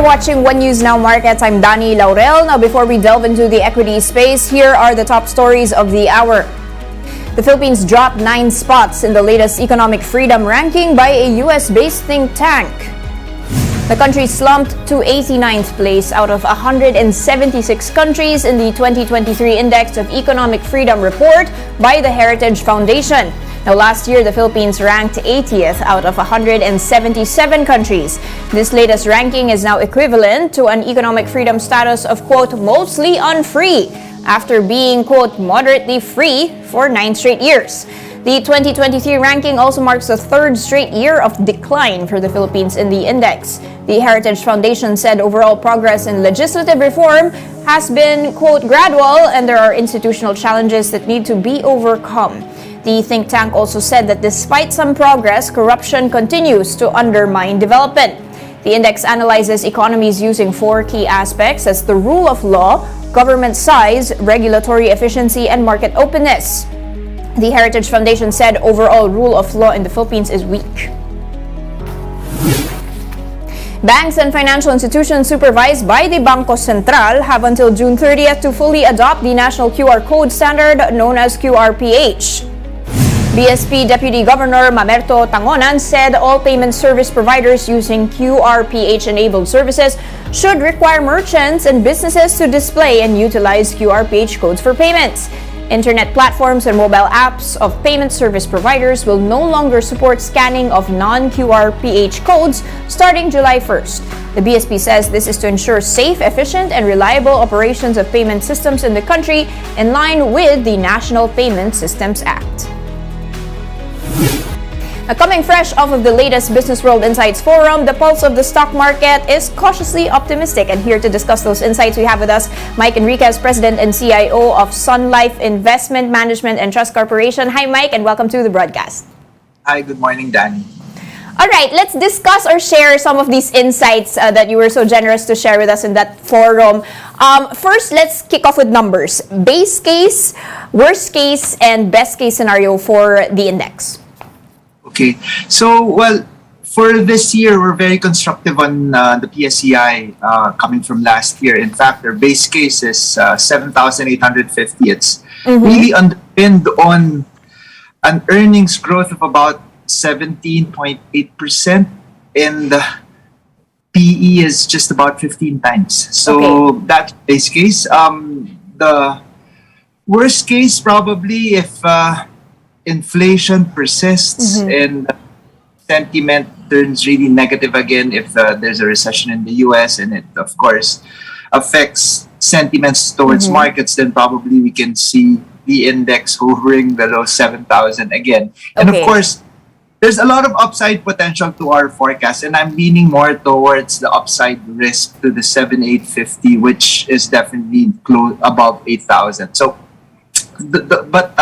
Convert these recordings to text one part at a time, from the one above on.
watching One News Now Markets. I'm Dani Laurel. Now, before we delve into the equity space, here are the top stories of the hour. The Philippines dropped 9 spots in the latest economic freedom ranking by a US-based think tank. The country slumped to 89th place out of 176 countries in the 2023 Index of Economic Freedom report by the Heritage Foundation. Now, last year, the Philippines ranked 80th out of 177 countries. This latest ranking is now equivalent to an economic freedom status of, quote, mostly unfree, after being, quote, moderately free for 9 straight years. The 2023 ranking also marks the 3rd straight year of decline for the Philippines in the index. The Heritage Foundation said overall progress in legislative reform has been, quote, gradual, and there are institutional challenges that need to be overcome. The think tank also said that despite some progress, corruption continues to undermine development. The index analyzes economies using 4 key aspects as the rule of law, government size, regulatory efficiency, and market openness. The Heritage Foundation said overall rule of law in the Philippines is weak. Banks and financial institutions supervised by the Bangko Sentral have until June 30th to fully adopt the national QR code standard known as QRPH. BSP Deputy Governor Mamerto Tangonan said all payment service providers using QRPH-enabled services should require merchants and businesses to display and utilize QRPH codes for payments. Internet platforms and mobile apps of payment service providers will no longer support scanning of non-QRPH codes starting July 1st. The BSP says this is to ensure safe, efficient, and reliable operations of payment systems in the country in line with the National Payment Systems Act. Now, coming fresh off of the latest Business World Insights Forum, the pulse of the stock market is cautiously optimistic. And here to discuss those insights, we have with us Mike Enriquez, President and CIO of Sun Life Investment Management and Trust Corporation. Hi, Mike, and welcome to the broadcast. Hi, good morning, Danny. All right, let's discuss or share some of these insights that you were so generous to share with us in that forum. First, let's kick off with numbers. Base case, worst case, and best case scenario for the index. Okay, so, well, for this year, we're very constructive on the PSEI coming from last year. In fact, their base case is 7,850. It's really underpinned on an earnings growth of about 17.8%, and the PE is just about 15 times. So that's base case. The worst case, probably, if inflation persists and sentiment turns really negative again, if there's a recession in the US and it, of course, affects sentiments towards markets, then probably we can see the index hovering below 7,000 again. And of course, there's a lot of upside potential to our forecast, and I'm leaning more towards the upside risk to the 7,850, which is definitely close above 8,000. So, but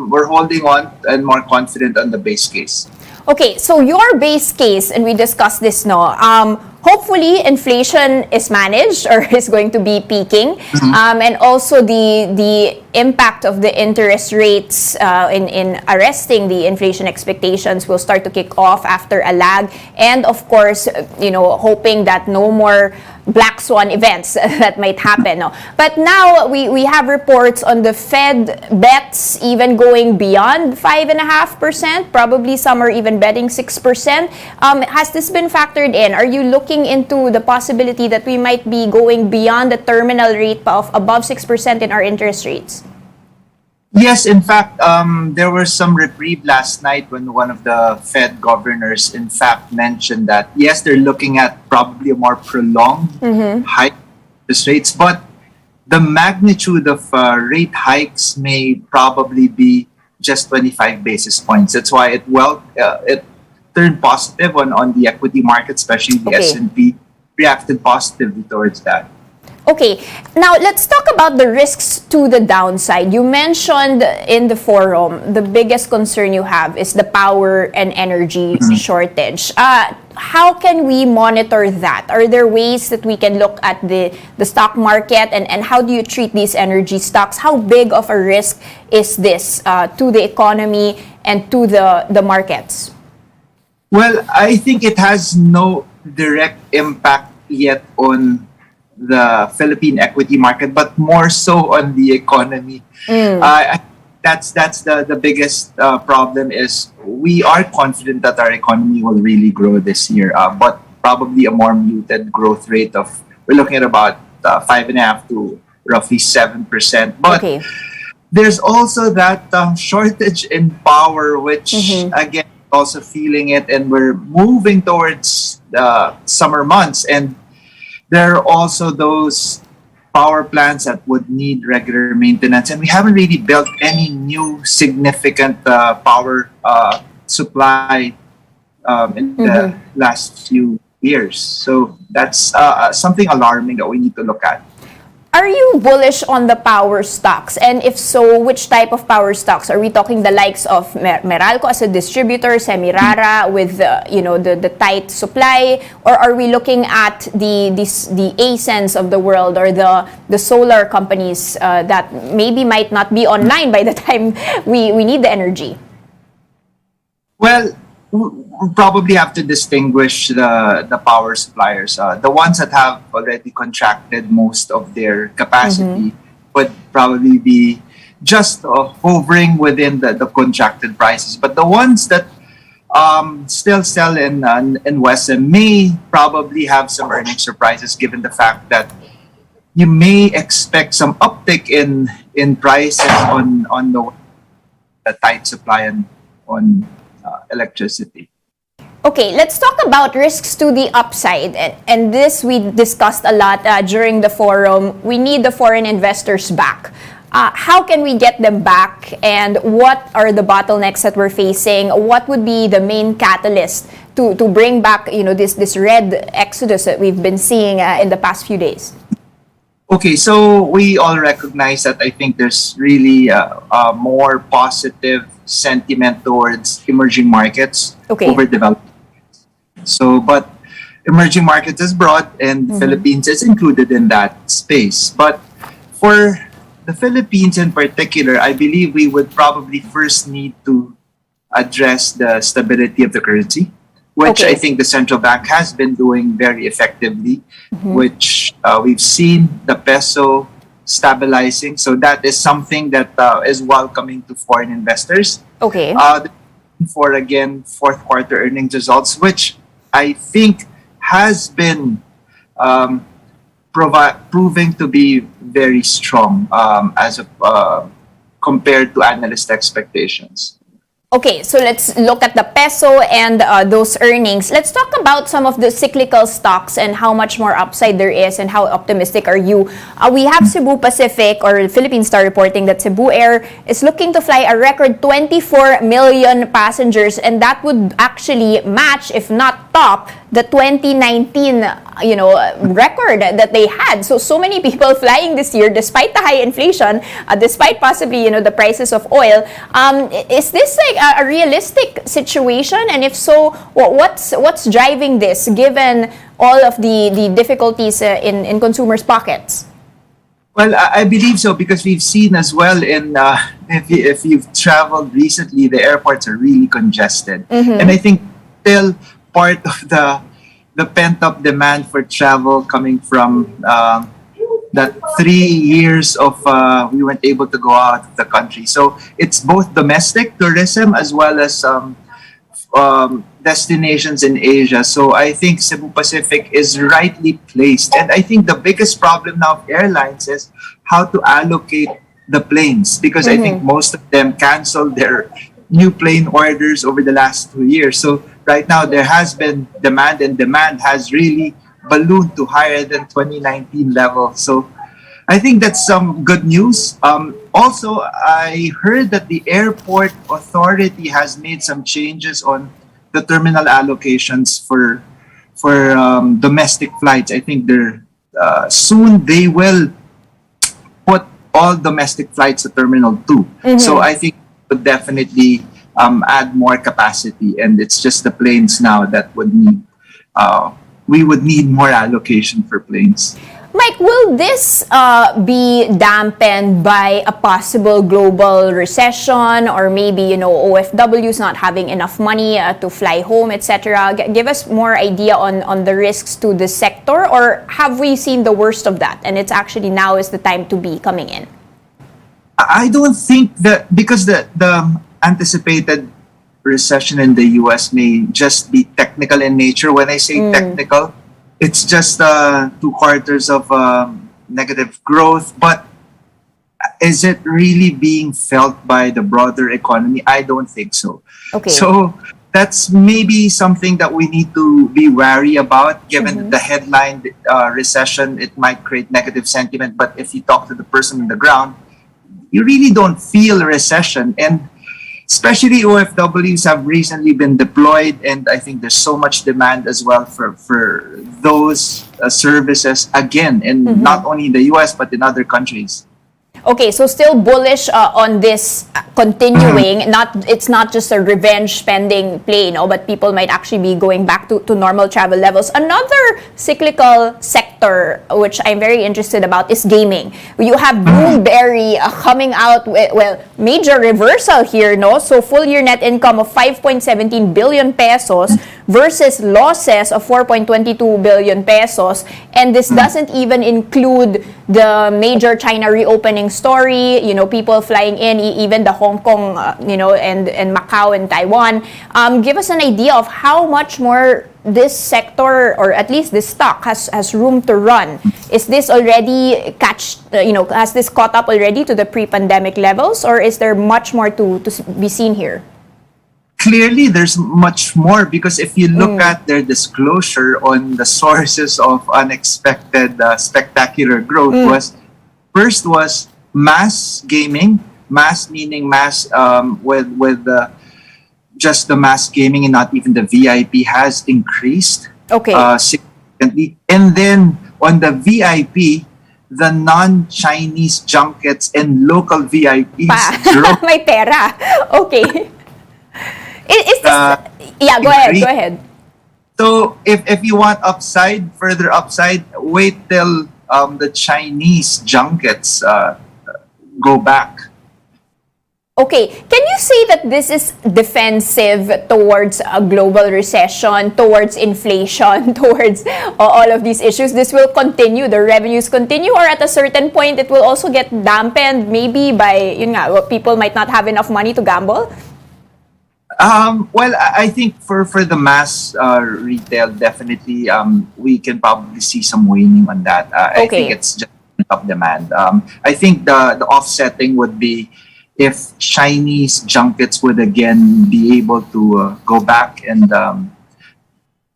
we're holding on and more confident on the base case. Okay, so your base case, and we discussed this, no? Hopefully, inflation is managed or is going to be peaking, and also the impact of the interest rates in arresting the inflation expectations will start to kick off after a lag, and of course, hoping that no more black swan events that might happen. No? But now we have reports on the Fed bets even going beyond 5.5%. Probably some are even betting 6%. Has this been factored in? Are you looking into the possibility that we might be going beyond the terminal rate of above 6% in our interest rates? Yes, in fact, there was some reprieve last night when one of the Fed governors, in fact, mentioned that, yes, they're looking at probably a more prolonged hike interest rates, but the magnitude of rate hikes may probably be just 25 basis points. That's why it turned positive on the equity market, especially the S&P, reacted positively towards that. Okay, now let's talk about the risks to the downside. You mentioned in the forum the biggest concern you have is the power and energy shortage. How can we monitor that? Are there ways that we can look at the stock market and how do you treat these energy stocks? How big of a risk is this to the economy and to the markets? Well, I think it has no direct impact yet on the Philippine equity market, but more so on the economy. That's the biggest problem. Is we are confident that our economy will really grow this year, but probably a more muted growth rate of, we're looking at about 5.5 to roughly 7%. But Okay. there's also that shortage in power, which again, also feeling it, and we're moving towards the summer months, and there are also those power plants that would need regular maintenance, and we haven't really built any new significant power supply in the last few years. So that's something alarming that we need to look at. Are you bullish on the power stocks? And if so, which type of power stocks? Are we talking the likes of Meralco as a distributor, Semirara with the tight supply, or are we looking at the Ascens of the world, or the solar companies that maybe might not be online by the time we need the energy? Well, we probably have to distinguish the power suppliers. The ones that have already contracted most of their capacity would probably be just hovering within the contracted prices. But the ones that still sell in Western may probably have some earnings surprises, given the fact that you may expect some uptick in prices on the tight supply on electricity. Okay, let's talk about risks to the upside. And this we discussed a lot during the forum. We need the foreign investors back. How can we get them back? And what are the bottlenecks that we're facing? What would be the main catalyst to bring back, this red exodus that we've been seeing in the past few days? Okay, so we all recognize that I think there's really a more positive sentiment towards emerging markets over developed. So, but emerging markets is broad, and Philippines is included in that space. But for the Philippines in particular, I believe we would probably first need to address the stability of the currency, which I think the central bank has been doing very effectively, which we've seen the peso stabilizing. So that is something that is welcoming to foreign investors. Okay. For again, fourth quarter earnings results, which I think has been proving to be very strong compared to analyst expectations. Okay, so let's look at the peso and those earnings. Let's talk about some of the cyclical stocks and how much more upside there is, and how optimistic are you? We have Cebu Pacific, or Philippine Star, reporting that Cebu Air is looking to fly a record 24 million passengers, and that would actually match, if not top, the 2019 record that they had. So many people flying this year, despite the high inflation, despite possibly the prices of oil. Is this like a realistic situation? And if so, what's driving this, given all of the difficulties in consumers' pockets? Well, I believe so, because we've seen as well if you've traveled recently, the airports are really congested, and I think still part of the pent-up demand for travel coming from that 3 years of we weren't able to go out of the country. So it's both domestic tourism as well as destinations in Asia. So I think Cebu Pacific is rightly placed. And I think the biggest problem now of airlines is how to allocate the planes, because I think most of them canceled their new plane orders over the last 2 years. So right now there has been demand, and demand has really ballooned to higher than 2019 levels. So I think that's some good news. Also, I heard that the airport authority has made some changes on the terminal allocations for domestic flights. I think soon they will put all domestic flights to Terminal 2. So I think it would definitely add more capacity, and it's just the planes now that would need we would need more allocation for planes. Mike, will this be dampened by a possible global recession, or maybe, OFWs not having enough money to fly home, etc.? Give us more idea on the risks to the sector, or have we seen the worst of that and it's actually now is the time to be coming in? I don't think that, because the anticipated recession in the US may just be technical in nature. When I say technical, it's just 2 quarters of negative growth. But is it really being felt by the broader economy? I don't think so. Okay. So that's maybe something that we need to be wary about, given the headline recession. It might create negative sentiment. But if you talk to the person on the ground, you really don't feel a recession. And especially OFWs have recently been deployed, and I think there's so much demand as well for those services again, in not only in the US but in other countries. Okay, so still bullish on this continuing. It's not just a revenge spending play, but people might actually be going back to normal travel levels. Another cyclical sector which I'm very interested about is gaming. You have Bloomberry coming out with, major reversal here, no? So full year net income of 5.17 billion pesos versus losses of 4.22 billion pesos, and this doesn't even include the major China reopening story, people flying in, even the Hong Kong, and Macau and Taiwan. Give us an idea of how much more this sector, or at least this stock, has room to run. Is this already has this caught up already to the pre-pandemic levels, or is there much more to be seen here? Clearly, there's much more, because if you look at their disclosure on the sources of unexpected spectacular growth, first was mass gaming, mass meaning mass with just the mass gaming and not even the VIP has increased significantly. And then on the VIP, the non-Chinese junkets and local VIPs drove. May pera. Okay. Is this, go ahead. So if you want further upside, wait till the Chinese junkets go back. Okay, can you say that this is defensive towards a global recession, towards inflation, towards all of these issues? This will continue, the revenues continue, or at a certain point it will also get dampened maybe by, people might not have enough money to gamble? Well, I think for the mass retail, definitely we can probably see some waning on that. I think it's just up demand. I think the offsetting would be if Chinese junkets would again be able to go back and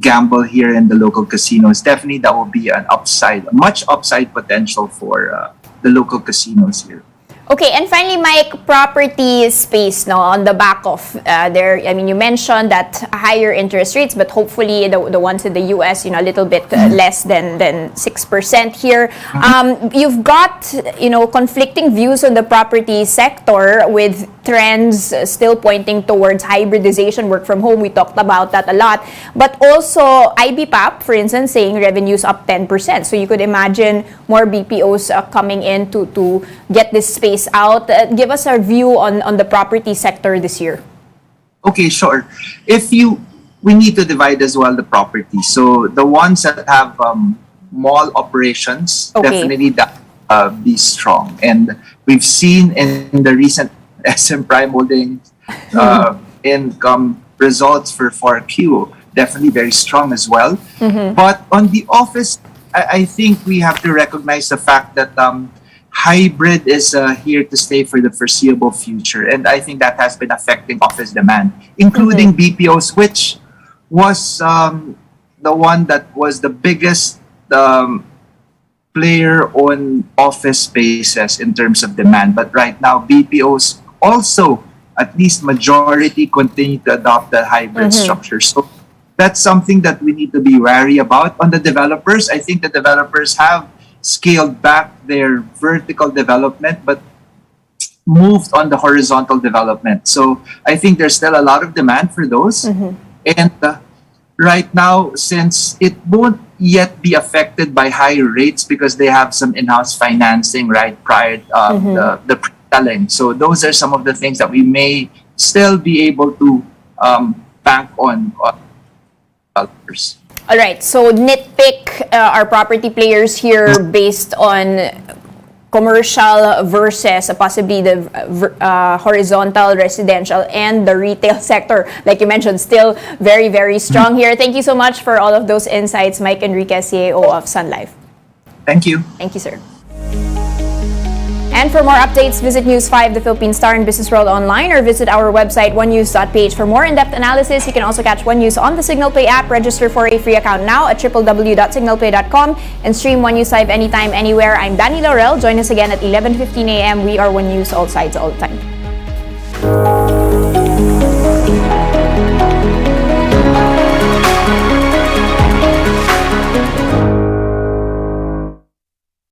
gamble here in the local casinos. Definitely that will be an upside, much upside potential for the local casinos here. Okay, and finally, Mike, property space, on the back of you mentioned that higher interest rates, but hopefully the ones in the US, a little bit less than 6% here. You've got, conflicting views on the property sector, with trends still pointing towards hybridization, work from home. We talked about that a lot. But also IBPAP, for instance, saying revenues up 10%. So you could imagine more BPOs coming in to get this space out. Give us our view on the property sector this year. Okay, sure. We need to divide as well the property. So the ones that have mall operations, definitely that be strong. And we've seen in the recent SM Prime Holdings income results for 4Q, definitely very strong as well. But on the office, I think we have to recognize the fact that hybrid is here to stay for the foreseeable future. And I think that has been affecting office demand, including BPOs, which was the one that was the biggest player on office spaces in terms of demand. But right now, BPOs also, at least majority, continue to adopt the hybrid structure. So that's something that we need to be wary about. On the developers, I think the developers have scaled back their vertical development, but moved on the horizontal development. So I think there's still a lot of demand for those. And right now, since it won't yet be affected by higher rates because they have some in-house financing right prior the pre-selling. So those are some of the things that we may still be able to bank on. All right, so nitpick our property players here based on commercial versus possibly the horizontal residential and the retail sector. Like you mentioned, still very, very strong here. Thank you so much for all of those insights, Mike Enriquez, CEO of Sun Life. Thank you. Thank you, sir. And for more updates, visit News 5, the Philippine Star and Business World online, or visit our website, onenews.ph. For more in-depth analysis, you can also catch One News on the Signal Play app. Register for a free account now at www.signalplay.com and stream One News Live anytime, anywhere. I'm Danny Laurel. Join us again at 11:15 a.m. We are One News, all sides, all the time.